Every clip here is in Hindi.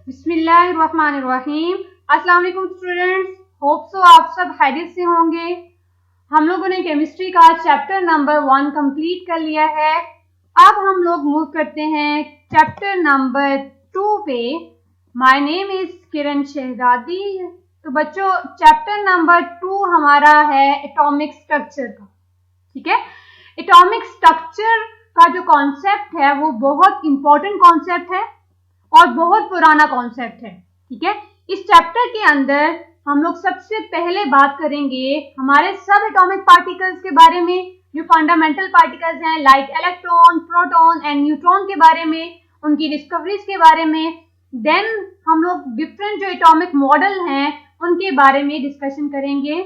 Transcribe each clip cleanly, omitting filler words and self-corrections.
बिस्मिल्लाहिर्रहमानिर्रहीम। अस्सलाम वालेकुम स्टूडेंट्स, होप सो आप सब खैरियत से होंगे। हम लोगों ने केमिस्ट्री का चैप्टर नंबर 1 कंप्लीट कर लिया है। अब हम लोग मूव करते हैं चैप्टर नंबर 2 पे। माय नेम इज किरण शहजादी। तो बच्चों, चैप्टर नंबर 2 हमारा है एटॉमिक स्ट्रक्चर का। ठीक है, एटॉमिक स्ट्रक्चर का जो कॉन्सेप्ट है वो बहुत इंपॉर्टेंट कॉन्सेप्ट है और बहुत पुराना कॉन्सेप्ट है। ठीक है, इस चैप्टर के अंदर हम लोग सबसे पहले बात करेंगे हमारे सब एटॉमिक पार्टिकल्स के बारे में, जो फंडामेंटल पार्टिकल्स हैं like electron, proton and neutron के बारे में, उनकी डिस्कवरीज के बारे में। देन हम लोग डिफरेंट जो एटॉमिक मॉडल हैं उनके बारे में डिस्कशन करेंगे।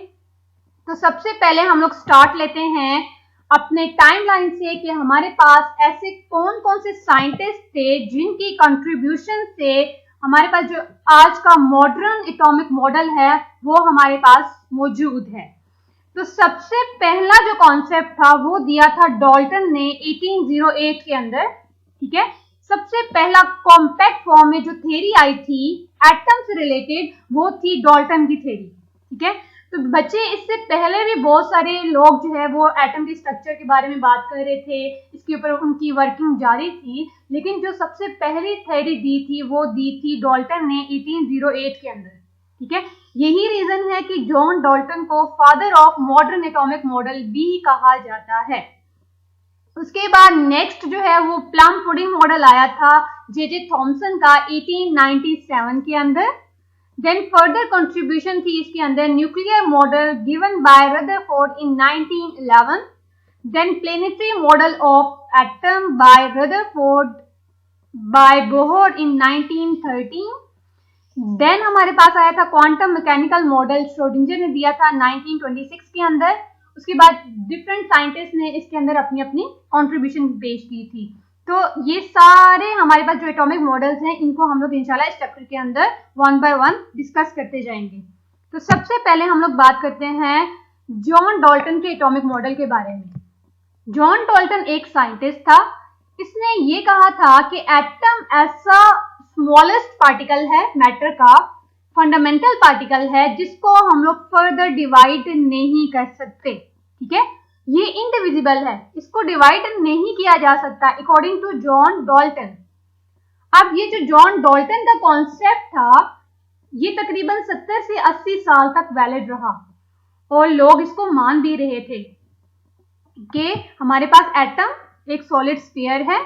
तो सबसे पहले हम लोग स्टार्ट लेते हैं अपने टाइमलाइन से कि हमारे पास ऐसे कौन कौन से साइंटिस्ट थे जिनकी कंट्रीब्यूशन से हमारे पास जो आज का मॉडर्न एटॉमिक मॉडल है वो हमारे पास मौजूद है। तो सबसे पहला जो कॉन्सेप्ट था वो दिया था डॉल्टन ने 1808 के अंदर। ठीक है, सबसे पहला कॉम्पैक्ट फॉर्म में जो थ्योरी आई थी एटम से रिलेटेड वो थी डॉल्टन की थ्योरी। ठीक है, तो बच्चे इससे पहले भी बहुत सारे लोग जो है वो एटम के स्ट्रक्चर के बारे में बात कर रहे थे, इसके ऊपर उनकी वर्किंग जारी थी, लेकिन जो सबसे पहली थ्योरी दी थी वो दी थी डॉल्टन ने 1808 के अंदर। ठीक है, यही रीजन है कि जॉन डॉल्टन को father of modern atomic model भी कहा जाता है। उसके बाद नेक्स्ट जो है वो प्लम पुडिंग मॉडल आया था जे थॉमसन का 1897 के अंदर। देन फर्दर कंट्रीब्यूशन थी इसके अंदर nuclear model given by Rutherford in 1911। Then planetary model of atom by Rutherford by Bohr in 1913। Then हमारे पास आया था क्वांटम मैकेनिकल मॉडल, श्रोडिंगर ने दिया था 1926 के अंदर। उसके बाद डिफरेंट साइंटिस्ट ने इसके अंदर अपनी अपनी कंट्रीब्यूशन पेश की थी। तो ये सारे हमारे पास जो एटॉमिक मॉडल्स हैं इनको हम लोग इंशाल्लाह इस चैप्टर के अंदर 1 बाय 1 डिस्कस करते जाएंगे। तो सबसे पहले हम लोग बात करते हैं जॉन डॉल्टन के एटॉमिक मॉडल के बारे में। जॉन डॉल्टन एक साइंटिस्ट था। इसने ये कहा था कि एटम ऐसा स्मॉलेस्ट पार्टिकल है मैटर का, फंडामेंटल पार्टिकल है जिसको हम लोग फर्दर डिवाइड नहीं कर सकते। ठीक है, ये इंडिविजिबल है, इसको डिवाइड नहीं किया जा सकता अकॉर्डिंग टू जॉन डॉल्टन। अब ये जो जॉन डॉल्टन का कॉन्सेप्ट था ये तकरीबन 70 से 80 साल तक वैलिड रहा और लोग इसको मान भी रहे थे कि हमारे पास एटम एक सॉलिड स्फीयर है,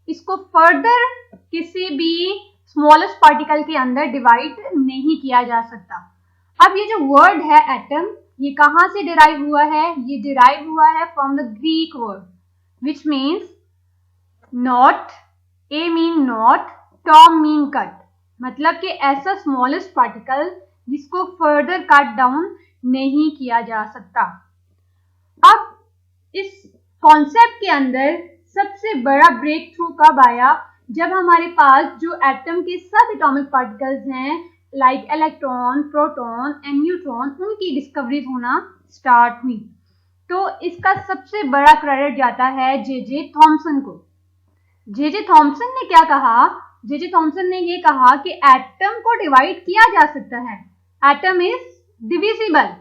इसको फर्दर किसी भी स्मॉलेस्ट पार्टिकल के अंदर डिवाइड नहीं किया जा सकता। अब ये जो वर्ड है एटम, ये कहाँ से डिराइव हुआ है? ये डिराइव हुआ है from the Greek word which means not, A mean not, Tom mean cut, मतलब कि ऐसा स्मॉलेस्ट पार्टिकल जिसको फर्दर कट डाउन नहीं किया जा सकता। अब इस कॉन्सेप्ट के अंदर सबसे बड़ा ब्रेक थ्रू कब आया? जब हमारे पास जो एटम के सब एटॉमिक पार्टिकल्स हैं like electron, proton and neutron, उनकी डिस्कवरीज होना स्टार्ट हुई। तो इसका सबसे बड़ा क्रेडिट जाता है जे थॉमसन को। जे थॉमसन ने क्या कहा? जे थॉमसन ने ये कहा कि एटम को डिवाइड किया जा सकता है, एटम इज डिविजिबल।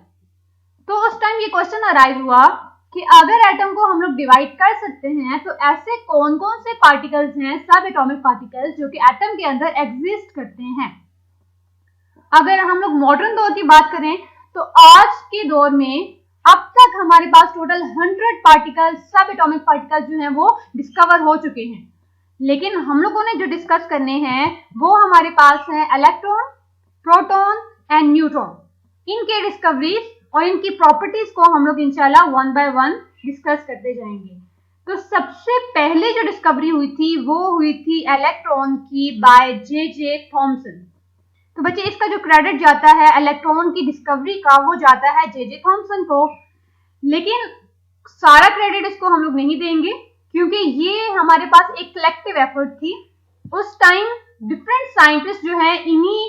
तो उस टाइम ये क्वेश्चन अराइज हुआ कि अगर एटम को हम लोग डिवाइड कर सकते हैं तो ऐसे कौन कौन से पार्टिकल्स हैं, सब एटॉमिक पार्टिकल्स, जो कि एटम के अंदर एग्जिस्ट करते हैं। अगर हम लोग मॉडर्न दौर की बात करें तो आज के दौर में अब तक हमारे पास टोटल 100 पार्टिकल्स, सब एटॉमिक पार्टिकल्स जो हैं वो डिस्कवर हो चुके हैं। लेकिन हम लोगों ने जो डिस्कस करने हैं वो हमारे पास है इलेक्ट्रॉन, प्रोटॉन एंड न्यूट्रॉन। इनके डिस्कवरीज और इनकी प्रॉपर्टीज को हम लोग इंशाल्लाह 1 बाय 1 डिस्कस करते जाएंगे। तो सबसे पहले जो डिस्कवरी हुई थी वो हुई थी इलेक्ट्रॉन की बाय जे थॉमसन। तो बच्चे, इसका जो क्रेडिट जाता है इलेक्ट्रॉन की डिस्कवरी का वो जाता है जे थॉमसन को, लेकिन सारा क्रेडिट इसको हम लोग नहीं देंगे क्योंकि ये हमारे पास एक कलेक्टिव एफर्ट थी। उस टाइम डिफरेंट साइंटिस्ट जो है इन्हीं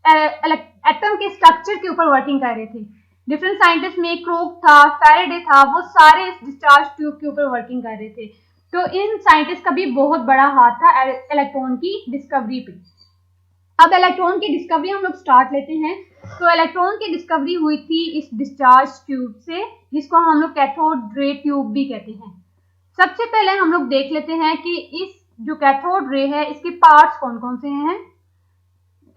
एटम के स्ट्रक्चर के ऊपर वर्किंग कर रहे थे। डिफरेंट साइंटिस्ट में क्रोक था, फैराडे था, वो सारे इस डिस्चार्ज ट्यूब के ऊपर वर्किंग कर रहे थे। तो इन साइंटिस्ट का भी बहुत बड़ा हाथ था इलेक्ट्रॉन की डिस्कवरी पे। अब इलेक्ट्रॉन की डिस्कवरी हम लोग स्टार्ट लेते हैं। तो इलेक्ट्रॉन की डिस्कवरी हुई थी इस डिस्चार्ज ट्यूब से, जिसको हम लोग कैथोड रे ट्यूब भी कहते हैं। सबसे पहले हम लोग देख लेते हैं कि इस जो कैथोड रे है इसके पार्ट्स कौन कौन से हैं।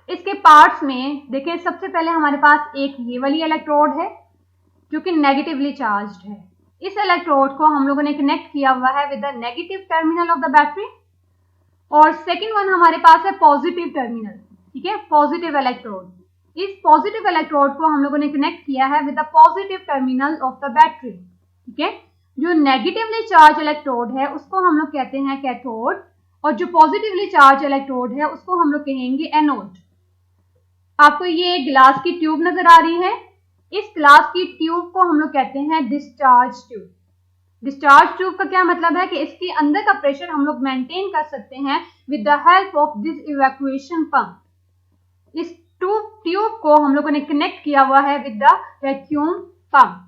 इसके पार्ट्स में देखें, सबसे पहले हमारे पास एक ये वाली इलेक्ट्रोड है जो कि नेगेटिवली चार्ज्ड है। इस इलेक्ट्रोड को हम लोगों ने कनेक्ट किया हुआ है with the negative terminal of the battery. और सेकेंड वन हमारे पास है पॉजिटिव टर्मिनल, ठीक है, पॉजिटिव इलेक्ट्रोड। इस पॉजिटिव इलेक्ट्रोड को हम लोगों ने कनेक्ट किया है with the positive terminal of the battery, ठीक है। जो नेगेटिवली चार्ज इलेक्ट्रोड है उसको हम लोग कहते हैं कैथोड, और जो पॉजिटिवली चार्ज इलेक्ट्रोड है उसको हम लोग कहेंगे एनोड। आपको ये ग्लास की ट्यूब नजर आ रही है, इस ग्लास की ट्यूब को हम लोग कहते हैं डिस्चार्ज ट्यूब। डिस्चार्ज ट्यूब का क्या मतलब है कि इसके अंदर का प्रेशर हम लोग मेंटेन कर सकते हैं with the help of this evacuation pump. इस ट्यूब को हम लोगों ने कनेक्ट किया हुआ है विद द वैक्यूम पंप।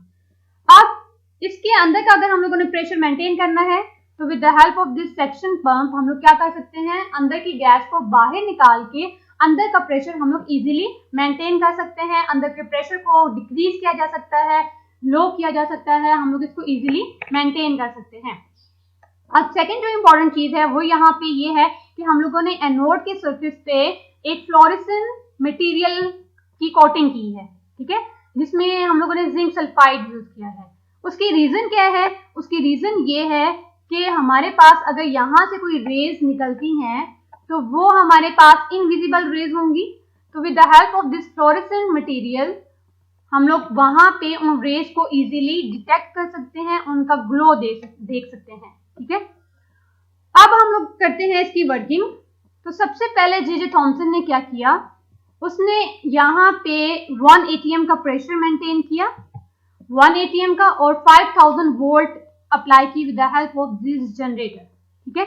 अब इसके अंदर का अगर हम लोगों ने प्रेशर मेंटेन करना है तो with the help of this section pump हम लोग क्या कर सकते हैं, अंदर की गैस को बाहर निकाल के अंदर का प्रेशर हम लोग इजीली मेंटेन कर सकते हैं। अंदर के प्रेशर को डिक्रीज किया जा सकता है, लो किया जा सकता है, हम लोग इसको इजीली मेंटेन कर सकते हैं। अब सेकंड जो इंपॉर्टेंट चीज है वो यहाँ पे ये है कि हम लोगों ने एनोड के सरफेस पे एक फ्लोरेसेंट मटेरियल की कोटिंग की है, ठीक है, जिसमें हम लोगों ने जिंक सल्फाइड यूज किया है। उसकी रीजन क्या है? उसकी रीजन ये है कि हमारे पास अगर यहाँ से कोई रेज निकलती हैं तो वो हमारे पास इनविजिबल रेज होंगी। तो with the help of this fluorescent material हम लोग वहां पे उन रेज को इजीली डिटेक्ट कर सकते हैं, उनका ग्लो देख सकते हैं, ठीक है। अब हम लोग करते हैं इसकी वर्किंग। तो सबसे पहले जे थॉमसन ने क्या किया, उसने यहाँ पे 1 atm का प्रेशर मेंटेन किया, 1 atm का, और 5000 वोल्ट अप्लाई की with the help of this generator, ठीक है।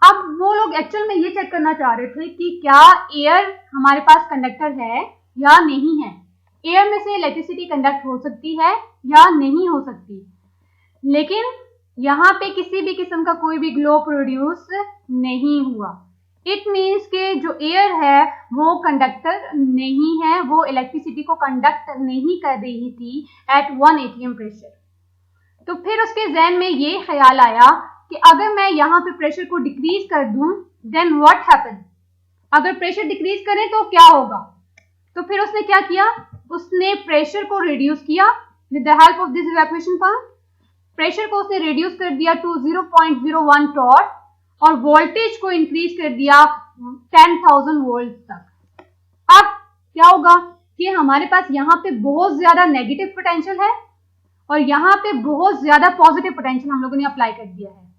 अब वो लोग एक्चुअल में ये चेक करना चाह रहे थे कि क्या एयर हमारे पास कंडक्टर है या नहीं है, एयर में से इलेक्ट्रिसिटी कंडक्ट हो सकती है या नहीं हो सकती। लेकिन यहाँ पे किसी भी किस्म का कोई भी ग्लो प्रोड्यूस नहीं हुआ। इट मीन्स के जो एयर है वो कंडक्टर नहीं है, वो इलेक्ट्रिसिटी को कंडक्ट नहीं कर रही थी एट 1 atm प्रेशर। तो फिर उसके जहन में ये ख्याल आया कि अगर मैं यहाँ पे प्रेशर को डिक्रीज कर दूं देन व्हाट हैपन, अगर प्रेशर डिक्रीज करें तो क्या होगा। तो फिर उसने क्या किया, उसने प्रेशर को रिड्यूस किया with the help of this evacuation pump. Pressure को उसने रिड्यूस कर दिया टू 0.01 टॉर्क और वोल्टेज को इंक्रीज कर दिया 10,000 वोल्ट तक। अब क्या होगा कि हमारे पास यहाँ पे बहुत ज्यादा नेगेटिव पोटेंशियल है और यहाँ पे बहुत ज्यादा पॉजिटिव पोटेंशियल हम लोगों ने अप्लाई कर दिया है,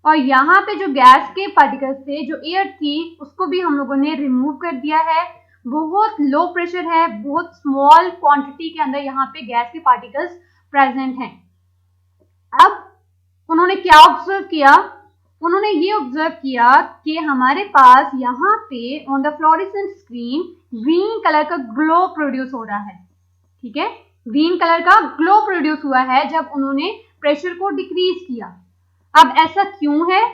और यहाँ पे जो गैस के पार्टिकल्स थे, जो एयर थी, उसको भी हम लोगों ने रिमूव कर दिया है। बहुत लो प्रेशर है, बहुत स्मॉल क्वांटिटी के अंदर यहाँ पे गैस के पार्टिकल्स प्रेजेंट हैं। अब उन्होंने क्या ऑब्जर्व किया, उन्होंने ये ऑब्जर्व किया कि हमारे पास यहाँ पे on the fluorescent screen green colour का ग्लो प्रोड्यूस हो रहा है, ठीक है, ग्रीन कलर का ग्लो प्रोड्यूस हुआ है जब उन्होंने प्रेशर को डिक्रीज किया। अब ऐसा क्यों है,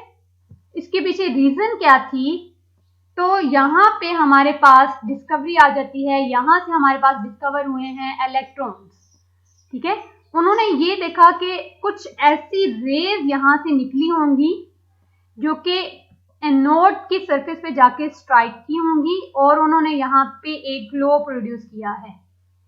इसके पीछे रीजन क्या थी, तो यहाँ पे हमारे पास डिस्कवरी आ जाती है, यहाँ से हमारे पास डिस्कवर हुए हैं इलेक्ट्रॉन्स, ठीक है। उन्होंने ये देखा कि कुछ ऐसी रेज यहाँ से निकली होंगी जो कि एनोड की सरफेस पे जाके स्ट्राइक की होंगी और उन्होंने यहाँ पे एक ग्लो प्रोड्यूस किया है,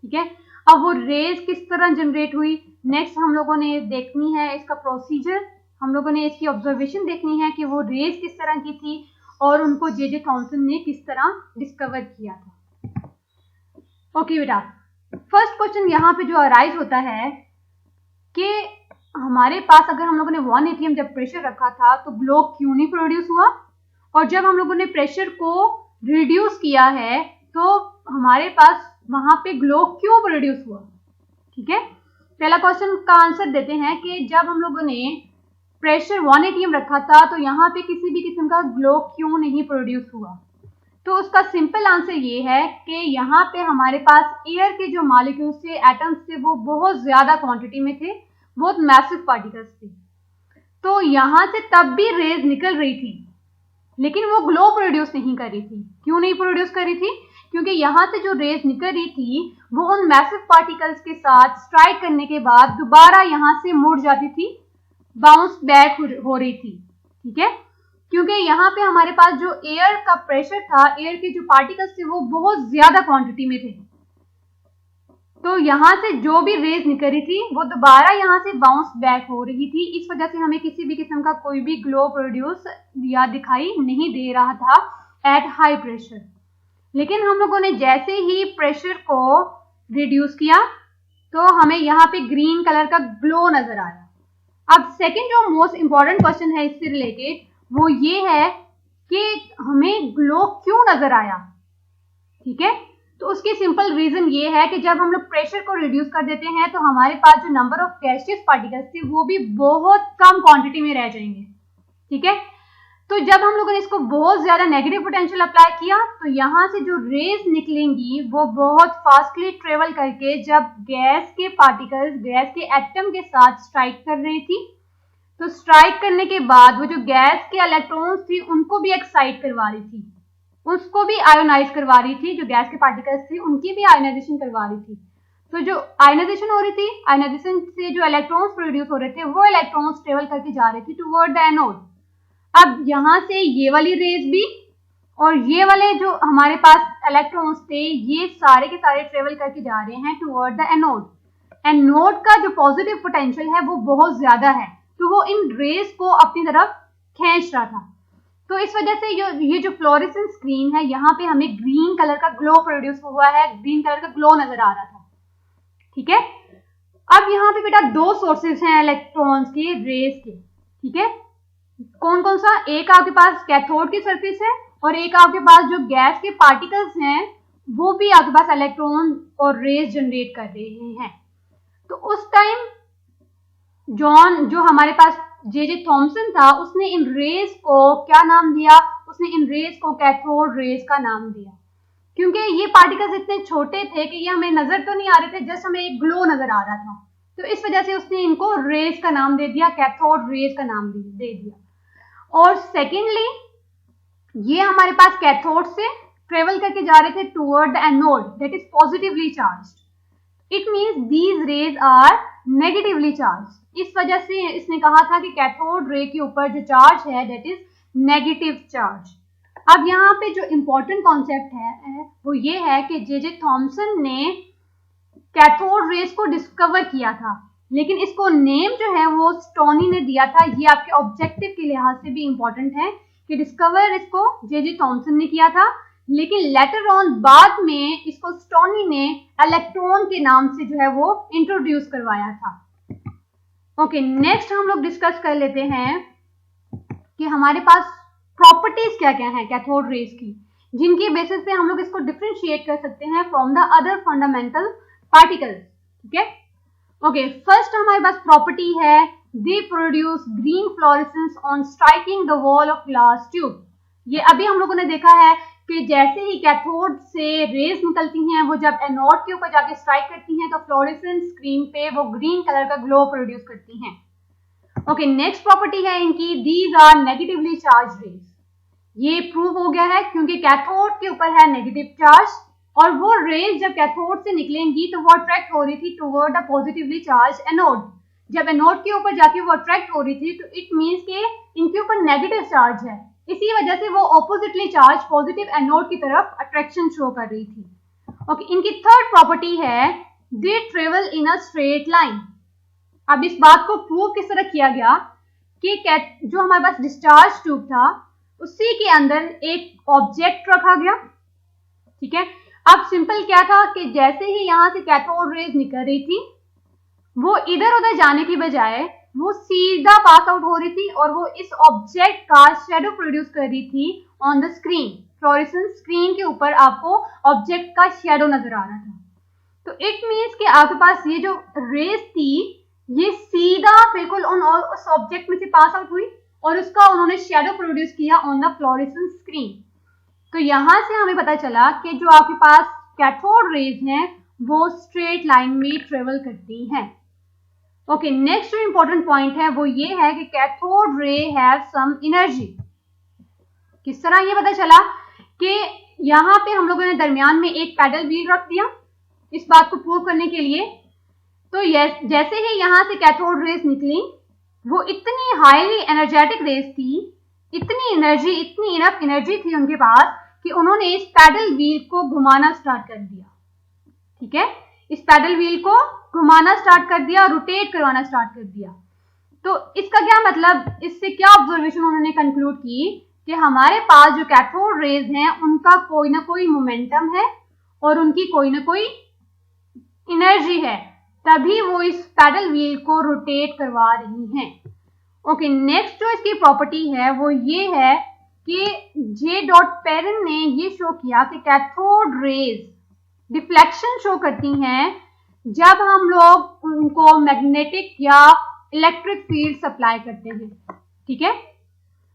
ठीक है। अब वो रेज किस तरह जनरेट हुई, नेक्स्ट हम लोगों ने देखनी है इसका प्रोसीजर, हम लोगों ने इसकी ऑब्जर्वेशन देखनी है कि वो रेज किस तरह की थी और उनको जे थॉमसन ने किस तरह डिस्कवर किया था। ओके बेटा, फर्स्ट क्वेश्चन यहाँ पे जो अराइज होता है कि हमारे पास अगर हम लोगों ने 1 atm जब प्रेशर रखा था तो ग्लो क्यों नहीं प्रोड्यूस हुआ, और जब हम लोगों ने प्रेशर को रिड्यूस किया है तो हमारे पास वहां पे ग्लो क्यों प्रोड्यूस हुआ, ठीक है। पहला क्वेश्चन का आंसर देते हैं कि जब हम लोगों ने प्रेशर 1 atm रखा था तो यहाँ पे किसी भी किस्म का ग्लो क्यों नहीं प्रोड्यूस हुआ। तो उसका सिंपल आंसर ये है कि यहाँ पे हमारे पास एयर के जो मॉलिक्यूल्स थे, एटम्स थे, वो बहुत ज्यादा क्वांटिटी में थे, बहुत मैसिव पार्टिकल्स थे। तो यहाँ से तब भी रेज निकल रही थी लेकिन वो ग्लो प्रोड्यूस नहीं कर रही थी, क्यों नहीं प्रोड्यूस कर रही थी? क्योंकि यहाँ से जो रेज निकल रही थी वो उन मैसिव पार्टिकल्स के साथ स्ट्राइक करने के बाद दोबारा यहाँ से मुड़ जाती थी, बाउंस बैक हो रही थी। ठीक है, क्योंकि यहाँ पे हमारे पास जो एयर का प्रेशर था, एयर के जो पार्टिकल्स थे वो बहुत ज्यादा क्वांटिटी में थे, तो यहाँ से जो भी रेज निकल रही थी वो दोबारा यहाँ से बाउंस बैक हो रही थी। इस वजह से हमें किसी भी किस्म का कोई भी ग्लो प्रोड्यूस या दिखाई नहीं दे रहा था एट हाई प्रेशर। लेकिन हम लोगों ने जैसे ही प्रेशर को रिड्यूस किया तो हमें यहाँ पे ग्रीन कलर का ग्लो नजर आया। अब सेकंड जो मोस्ट इंपॉर्टेंट क्वेश्चन है इससे रिलेटेड वो ये है कि हमें ग्लो क्यों नजर आया। ठीक है, तो उसकी सिंपल रीजन ये है कि जब हम लोग प्रेशर को रिड्यूस कर देते हैं तो हमारे पास जो नंबर ऑफ गैसियस पार्टिकल्स थे वो भी बहुत कम क्वांटिटी में रह जाएंगे। ठीक है, तो जब हम लोगों ने इसको बहुत ज्यादा नेगेटिव पोटेंशियल अप्लाई किया तो यहाँ से जो रेज निकलेंगी वो बहुत फास्टली ट्रेवल करके जब गैस के पार्टिकल्स गैस के एटम के साथ स्ट्राइक कर रही थी तो स्ट्राइक करने के बाद वो जो गैस के इलेक्ट्रॉन्स थी उनको भी एक्साइट करवा रही थी, उसको भी आयोनाइज करवा रही थी। जो गैस के पार्टिकल्स थी उनकी भी आयोनाइजेशन करवा रही थी। तो जो आयोनाइजेशन हो रही थी, आयोनाइजेशन से जो इलेक्ट्रॉन्स प्रोड्यूस हो रहे थे वो इलेक्ट्रॉन्स ट्रेवल करके जा रहे थे टुवर्ड द एनोड। अब यहाँ से ये वाली रेज भी और ये वाले जो हमारे पास इलेक्ट्रॉन्स थे ये सारे के सारे ट्रेवल करके जा रहे हैं टुवर्ड द एनोड। एनोड का जो पॉजिटिव पोटेंशियल है वो बहुत ज्यादा है, तो वो इन रेज को अपनी तरफ खींच रहा था। तो इस वजह से ये जो फ्लोरेसेंस स्क्रीन है यहाँ पे हमें ग्रीन कलर का ग्लो प्रोड्यूस हुआ है, ग्रीन कलर का ग्लो नजर आ रहा था। ठीक है, अब यहाँ पे बेटा दो सोर्सेस हैं इलेक्ट्रॉन्स के रेज के। ठीक है, कौन कौन सा? एक आपके पास कैथोड की सरफेस है और एक आपके पास जो गैस के पार्टिकल्स हैं वो भी आपके पास इलेक्ट्रॉन और रेज जनरेट कर रहे हैं। तो उस टाइम जॉन जो हमारे पास जे थॉमसन था उसने इन रेज को क्या नाम दिया? उसने इन रेज को कैथोड रेज का नाम दिया, क्योंकि ये पार्टिकल्स इतने छोटे थे कि ये हमें नजर तो नहीं आ रहे थे, जस्ट हमें एक ग्लो नजर आ रहा था। तो इस वजह से उसने इनको रेज का नाम दे दिया, कैथोड रेज का नाम दे दिया। और सेकेंडली ये हमारे पास कैथोड से ट्रेवल करके जा रहे थे toward the anode that is positively charged. It means these rays are negatively charge. इस वजह से इसने कहा था कि कैथोड रे के ऊपर जो चार्ज है दैट इज नेगेटिव चार्ज। अब यहाँ पे जो इम्पोर्टेंट कॉन्सेप्ट है वो ये है कि जे थॉमसन ने कैथोड रेज को डिस्कवर किया था, लेकिन इसको नेम जो है वो स्टोनी ने दिया था। ये आपके ऑब्जेक्टिव के लिहाज से भी इम्पोर्टेंट है कि डिस्कवर इसको जे थॉमसन ने किया था, लेकिन लेटर ऑन बाद में इसको स्टोनी ने इलेक्ट्रॉन के नाम से जो है वो इंट्रोड्यूस करवाया था। ओके, नेक्स्ट हम लोग डिस्कस कर लेते हैं कि हमारे पास प्रॉपर्टीज क्या क्या हैं कैथोड रेज की, जिनकी बेसिस पे हम लोग इसको डिफरेंशिएट कर सकते हैं from the other fundamental particles. ठीक है, ओके, फर्स्ट हमारे पास प्रॉपर्टी है they produce green fluorescence on striking the wall of glass tube. ये अभी हम लोगों ने देखा है कि जैसे ही कैथोड से रेज निकलती हैं वो जब एनोड के ऊपर जाके स्ट्राइक करती हैं तो फ्लोरेसेंस स्क्रीन पे वो ग्रीन कलर का ग्लो प्रोड्यूस करती हैं। ओके, नेक्स्ट प्रॉपर्टी है इनकी these are negatively charge rays. ये प्रूव हो गया है क्योंकि कैथोड के ऊपर है नेगेटिव चार्ज और वो रेज जब कैथोड से निकलेंगी तो वो अट्रैक्ट हो रही थी toward a positively charge anode. जब एनोड के ऊपर जाके वो अट्रैक्ट हो रही थी तो इट मीन्स के इनके ऊपर नेगेटिव चार्ज है, इसी वजह से वो ऑपोजिटली चार्ज पॉजिटिव एनोड की तरफ अट्रैक्शन शो कर रही थी। ओके, इनकी थर्ड प्रॉपर्टी है they travel in a straight line. अब इस बात को प्रूव किस तरह किया गया कि जो हमारे पास डिस्चार्ज ट्यूब था उसी के अंदर एक ऑब्जेक्ट रखा गया। ठीक है, अब सिंपल क्या था कि जैसे ही यहाँ से कैथोड रेज निकल रही थी वो इधर उधर जाने की बजाय वो सीधा पास आउट हो रही थी और वो इस ऑब्जेक्ट का शेडो प्रोड्यूस कर रही थी on the screen. Fluorescence screen के ऊपर आपको ऑब्जेक्ट का शेडो नजर आ रहा था। तो इट मीन्स कि आपके पास ये जो रेज थी ये सीधा बिल्कुल उस ऑब्जेक्ट में से पास आउट हुई और उसका उन्होंने शेडो प्रोड्यूस किया ऑन द फ्लोरेसेंस स्क्रीन। तो यहां से हमें पता चला कि जो आपके पास कैथोड रेज हैं वो स्ट्रेट लाइन में ट्रेवल करती हैं। ओके, नेक्स्ट जो इंपॉर्टेंट पॉइंट है वो ये है कि cathode ray have some energy. किस तरह ये पता चला कि यहाँ पे हम लोगों ने दरमियान में एक पैडल व्हील रख दिया इस बात को प्रूव करने के लिए। तो जैसे ही यहाँ से कैथोड रेज निकली, वो इतनी हाईली एनर्जेटिक रेज थी, इतनी इनफ एनर्जी थी उनके पास कि उन्होंने इस पैडल व्हील को घुमाना स्टार्ट कर दिया। ठीक है, इस पैडल व्हील को घुमाना स्टार्ट कर दिया, रोटेट करवाना स्टार्ट कर दिया। तो इसका क्या मतलब, इससे क्या ऑब्जर्वेशन उन्होंने कंक्लूड की कि हमारे पास जो कैथोड रेज हैं उनका कोई ना कोई मोमेंटम है और उनकी कोई ना कोई एनर्जी है, तभी वो इस पैडल व्हील को रोटेट करवा रही हैं। ओके, नेक्स्ट जो इसकी प्रॉपर्टी है वो ये है कि जे डॉट पेरन ने ये शो किया कि कैथोड रेज डिफ्लेक्शन शो करती हैं जब हम लोग उनको मैग्नेटिक या इलेक्ट्रिक फील्ड सप्लाई करते हैं। ठीक है,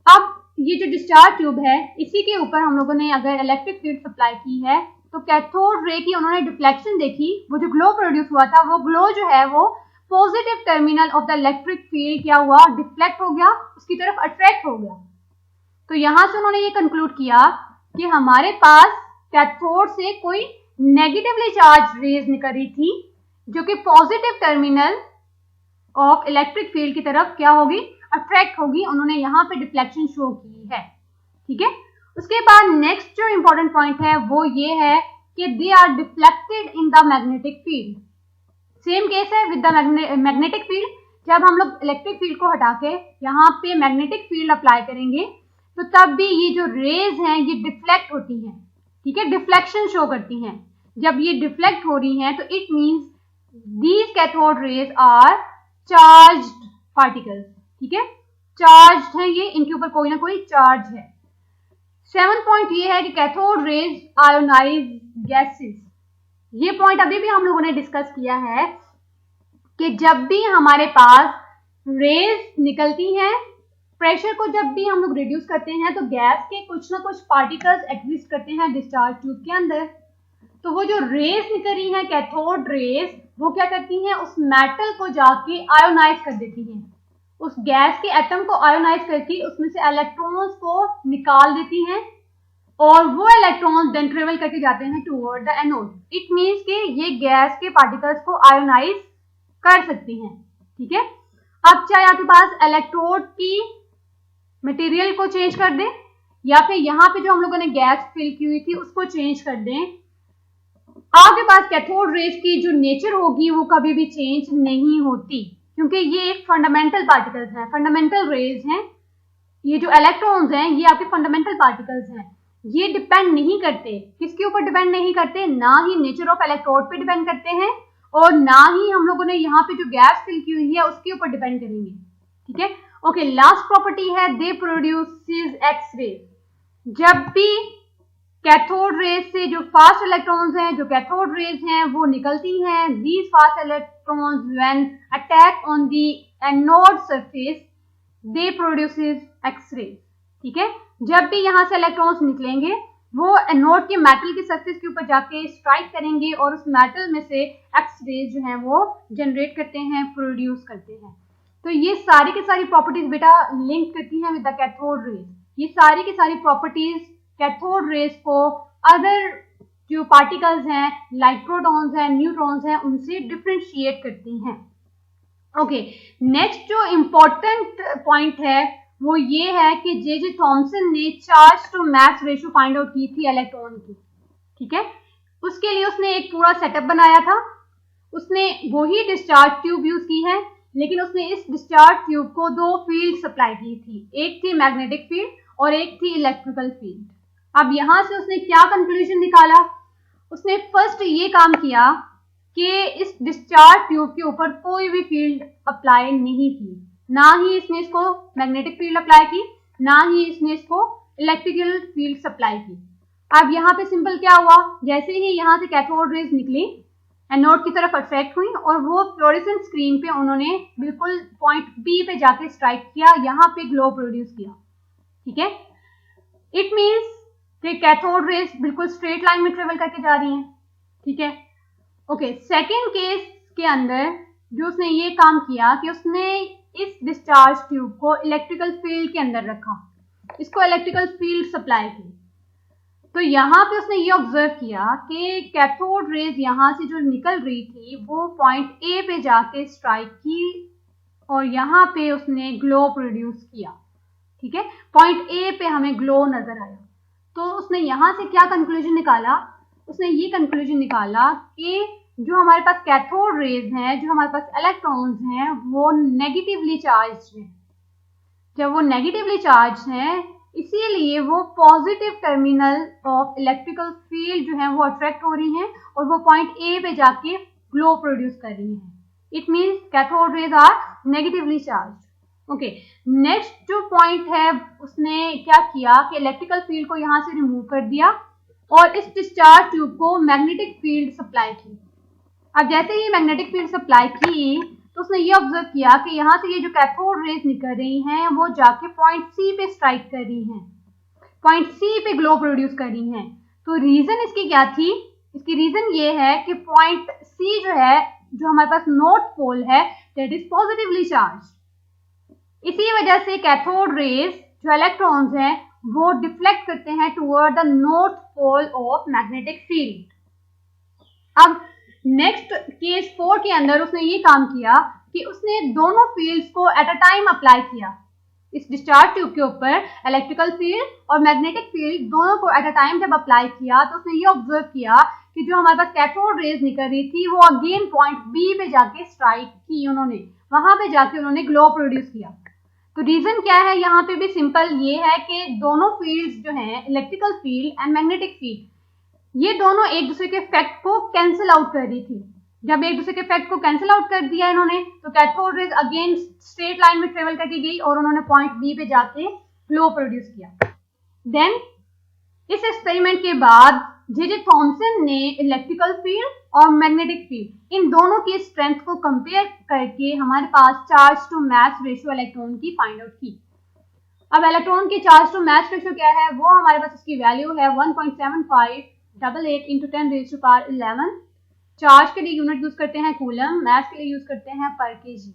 अब ये जो डिस्चार्ज ट्यूब है इसी के ऊपर हम लोगों ने अगर इलेक्ट्रिक फील्ड सप्लाई की है तो कैथोड रे की उन्होंने डिफ्लेक्शन देखी, वो जो ग्लो प्रोड्यूस हुआ था वो ग्लो जो है वो positive terminal of the electric field क्या हुआ, डिफ्लेक्ट हो गया, उसकी तरफ अट्रैक्ट हो गया। तो यहां से उन्होंने ये कंक्लूड किया कि हमारे पास कैथोड से कोई नेगेटिवली चार्ज रेज निकल रही थी जो कि positive terminal of electric field की तरफ क्या होगी, अट्रैक्ट होगी। उन्होंने यहाँ पे डिफ्लेक्शन शो की है। ठीक है, उसके बाद नेक्स्ट जो इंपॉर्टेंट पॉइंट है वो ये है कि they are deflected in the magnetic field. Same case है विद द मैग्नेटिक फील्ड। जब हम लोग इलेक्ट्रिक फील्ड को हटा के यहाँ पे मैग्नेटिक फील्ड अप्लाई करेंगे तो तब भी ये जो रेज हैं ये डिफ्लेक्ट होती हैं। ठीक है, डिफ्लेक्शन शो करती हैं। जब ये डिफ्लेक्ट हो रही हैं तो it means these cathode rays are charged particles. ठीक है, चार्ज्ड है ये, इनके ऊपर कोई ना कोई चार्ज है। 7 पॉइंट ये है कि कैथोड रेज आयोनाइज गैसेस। ये पॉइंट अभी भी हम लोगों ने डिस्कस किया है कि जब भी हमारे पास रेज निकलती हैं, प्रेशर को जब भी हम लोग रिड्यूस करते हैं तो गैस के कुछ ना कुछ पार्टिकल्स एग्जिस्ट करते हैं डिस्चार्ज ट्यूब के अंदर। तो वो जो रेज निकल रही है कैथोड रेज, वो क्या करती हैं, उस मेटल को जाके आयोनाइज कर देती हैं, उस गैस के एटम को आयोनाइज करके उसमें से इलेक्ट्रॉन्स को निकाल देती हैं और वो इलेक्ट्रॉन्स देन ट्रेवल करके जाते हैं toward the anode. It means कि ये गैस के पार्टिकल्स को आयोनाइज कर सकती हैं। ठीक है, अब चाहे आपके पास इलेक्ट्रोड की मटेरियल को चेंज कर दें या फिर यहाँ पे जो हम लोगों ने गैस फिल की हुई थी उसको चेंज कर दें, आपके पास कैथोड रेज की जो नेचर होगी वो कभी भी चेंज नहीं होती, क्योंकि ये एक फंडामेंटल पार्टिकल्स हैं, फंडामेंटल रेज हैं। ये जो इलेक्ट्रॉन्स हैं ये आपके फंडामेंटल पार्टिकल्स हैं। ये डिपेंड नहीं करते, किसके ऊपर डिपेंड नहीं करते, ना ही नेचर ऑफ इलेक्ट्रोड पे डिपेंड करते हैं और ना ही हम लोगों ने यहाँ पे जो गैस फिल की हुई है उसके ऊपर डिपेंड करेंगे। ठीक है, ओके, लास्ट प्रॉपर्टी है दे प्रोड्यूसेस एक्स रे। जब भी कैथोड रेज से जो फास्ट इलेक्ट्रॉन्स हैं, जो कैथोड रेज हैं वो निकलती हैं, these fast electrons when attack on the anode surface they produces X ray. ठीक है, जब भी यहाँ से इलेक्ट्रॉन्स निकलेंगे वो एनोड के मेटल की सरफेस के ऊपर जाके स्ट्राइक करेंगे और उस मेटल में से एक्स रेज जो हैं वो जनरेट करते हैं, प्रोड्यूस करते हैं। तो ये सारी की सारी प्रॉपर्टीज बेटा लिंक करती हैं विद द कैथोड रेज। ये सारी की सारी प्रॉपर्टीज कैथोड रेज को अदर जो पार्टिकल्स हैं, लाइक प्रोटॉन्स हैं, न्यूट्रॉन्स हैं, उनसे डिफरेंशिएट करती हैं। ओके, नेक्स्ट जो इम्पोर्टेंट पॉइंट है वो ये है कि जे थॉमसन ने charge to mass ratio find out की थी इलेक्ट्रॉन की। ठीक है, उसके लिए उसने एक पूरा सेटअप बनाया था। उसने वही डिस्चार्ज ट्यूब यूज की है, लेकिन उसने इस डिस्चार्ज ट्यूब को 2 फील्ड सप्लाई की थी, एक थी मैग्नेटिक फील्ड और एक थी इलेक्ट्रिकल फील्ड। अब यहां से उसने क्या कंक्लूजन निकाला, उसने फर्स्ट ये काम किया कि इस डिस्चार्ज ट्यूब के ऊपर कोई भी फील्ड अप्लाई नहीं की, ना ही इसने इसको मैग्नेटिक फील्ड अप्लाई की, ना ही इसने इसको इलेक्ट्रिकल फील्ड सप्लाई की। अब यहाँ पे सिंपल क्या हुआ, जैसे ही यहाँ से कैथोड रेज निकली, एनोड की तरफ अट्रैक्ट हुई और वो फ्लोरेसेंट स्क्रीन पे उन्होंने बिल्कुल पॉइंट बी पे जाके स्ट्राइक किया, यहाँ पे ग्लो प्रोड्यूस किया। ठीक है, इट मीन्स कि कैथोड रेज बिल्कुल स्ट्रेट लाइन में ट्रेवल करके जा रही हैं। ठीक है, ओके, सेकेंड केस के अंदर जो उसने ये काम किया कि उसने इस डिस्चार्ज ट्यूब को इलेक्ट्रिकल फील्ड के अंदर रखा, इसको इलेक्ट्रिकल फील्ड सप्लाई की। तो यहाँ पे उसने ये ऑब्जर्व किया कि कैथोड रेज यहाँ से जो निकल रही थी वो पॉइंट ए पे जाके स्ट्राइक की और यहाँ पे उसने ग्लो प्रोड्यूस किया। ठीक है, पॉइंट ए पे हमें ग्लो नजर आया। तो उसने यहाँ से क्या कंक्लूजन निकाला? उसने ये कंक्लूजन निकाला कि जो हमारे पास कैथोड रेज हैं, जो हमारे पास इलेक्ट्रॉन्स हैं, वो नेगेटिवली चार्ज हैं। जब वो नेगेटिवली चार्ज हैं, इसीलिए वो positive terminal of electrical field जो है वो अट्रैक्ट हो रही हैं और वो पॉइंट ए पे जाके ग्लो प्रोड्यूस कर रही हैं। It means cathode rays are negatively charge. Okay, next जो पॉइंट है, उसने क्या किया कि इलेक्ट्रिकल फील्ड को यहाँ से रिमूव कर दिया और इस डिस्चार्ज ट्यूब को मैग्नेटिक फील्ड सप्लाई की। अब जैसे ही मैग्नेटिक फील्ड सप्लाई की तो उसने ये ऑब्जर्व किया कि यहाँ से ये जो कैथोड रेज निकल रही हैं वो जाके पॉइंट सी पे स्ट्राइक कर रही हैं, पॉइंट सी पे ग्लो प्रोड्यूस कर रही हैं। तो रीजन इसकी क्या थी? इसकी रीजन ये है कि पॉइंट सी जो है, जो हमारे पास नॉर्थ पोल है, दैट इज पॉजिटिवली चार्ज। इसी वजह से कैथोड रेज जो इलेक्ट्रॉन्स हैं वो डिफ्लेक्ट करते हैं toward the north pole of magnetic field. अब नेक्स्ट केस 4 के अंदर उसने ये काम किया कि उसने दोनों फील्ड्स को एट अ टाइम अप्लाई किया। इस डिस्चार्ज ट्यूब के ऊपर इलेक्ट्रिकल फील्ड और मैग्नेटिक फील्ड दोनों को एट अ टाइम जब अप्लाई किया तो उसने ये ऑब्जर्व किया कि जो हमारे पास कैथोड रेज निकल रही थी वो अगेन पॉइंट बी पे जाके स्ट्राइक की, उन्होंने वहां पे जाके उन्होंने ग्लो प्रोड्यूस किया। तो रीजन क्या है? यहाँ पे भी सिंपल ये है कि दोनों फील्ड्स जो हैं, electrical field and magnetic field, ये दोनों एक दूसरे के इफेक्ट को कैंसिल आउट कर रही थी। जब एक दूसरे के इफेक्ट को कैंसिल आउट कर दिया इन्होंने, तो cathode rays again straight line में ट्रेवल करके गई और उन्होंने पॉइंट बी पे जाके ग्लो प्रोड्यूस किया। देन इस एक्सपेरिमेंट के बाद जे थॉमसन ने इलेक्ट्रिकल फील्ड और मैग्नेटिक फील्ड, इन दोनों की स्ट्रेंथ को कंपेयर करके हमारे पास charge to mass ratio electron की फाइंड आउट की। अब इलेक्ट्रॉन की चार्ज टू मास रेशियो क्या है? वो हमारे पास इसकी वैल्यू है 1.7588 इंटू 10⁻11। चार्ज के लिए यूनिट यूज करते हैं कूलम, मास के लिए यूज करते हैं पर केजी।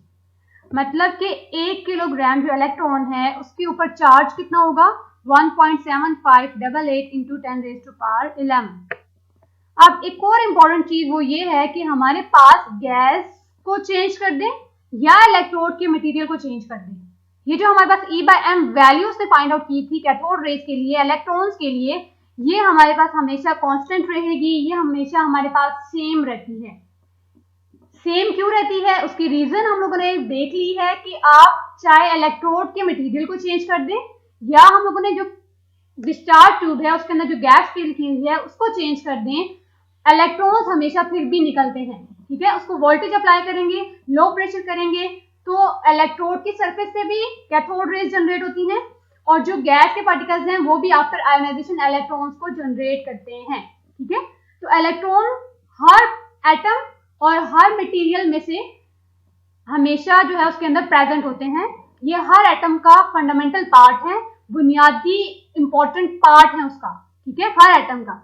मतलब कि 1 किलोग्राम जो इलेक्ट्रॉन है उसके ऊपर चार्ज कितना होगा? 1.7588 इंटू 10⁻11। अब एक और इम्पोर्टेंट चीज वो ये है कि हमारे पास गैस को चेंज कर दें या इलेक्ट्रोड के मटेरियल को चेंज कर दें। ये जो हमारे पास E/m वैल्यू से फाइंड आउट की थी कैथोड रेज के लिए, इलेक्ट्रॉन्स के लिए, ये हमारे पास हमेशा कांस्टेंट रहेगी, ये हमेशा हमारे पास सेम रहती है। सेम क्यों रहती है? उसकी रीजन हम लोगों ने देख ली है कि आप चाहे इलेक्ट्रोड के मटेरियल को चेंज कर दें या हम लोगों ने जो डिस्चार्ज ट्यूब है उसके अंदर जो गैस फिल की हुई है उसको चेंज कर दें, इलेक्ट्रॉन्स हमेशा फिर भी निकलते हैं। ठीक है, उसको वोल्टेज अप्लाई करेंगे, लो प्रेशर करेंगे, तो इलेक्ट्रोड की सरफेस से भी कैथोड रेज जनरेट होती हैं और जो गैस के पार्टिकल्स हैं वो भी आफ्टर आयोनाइजेशन इलेक्ट्रॉन्स को जनरेट करते हैं। ठीक है, तो इलेक्ट्रॉन हर एटम और हर मटेरियल में से हमेशा जो है उसके अंदर प्रेजेंट होते हैं। ये हर एटम का फंडामेंटल पार्ट है, बुनियादी इंपॉर्टेंट पार्ट है उसका। ठीक है, हर एटम का।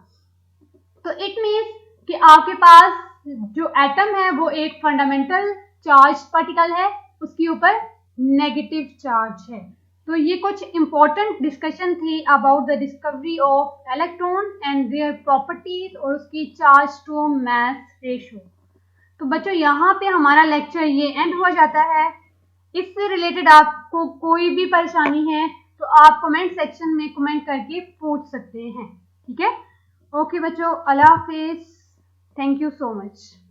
तो इट मीन्स कि आपके पास जो एटम है वो एक फंडामेंटल चार्ज पार्टिकल है, उसके ऊपर नेगेटिव चार्ज है। तो ये कुछ इंपॉर्टेंट डिस्कशन थी about the discovery of electron and their properties और उसकी चार्ज टू मास रेशियो। तो बच्चों यहाँ पे हमारा लेक्चर ये एंड हो जाता है। इससे रिलेटेड आपको कोई भी परेशानी है तो आप कमेंट सेक्शन में कमेंट करके पूछ सकते हैं। ठीक है, ओके बच्चों, अल्लाह हाफिज, थैंक यू सो मच।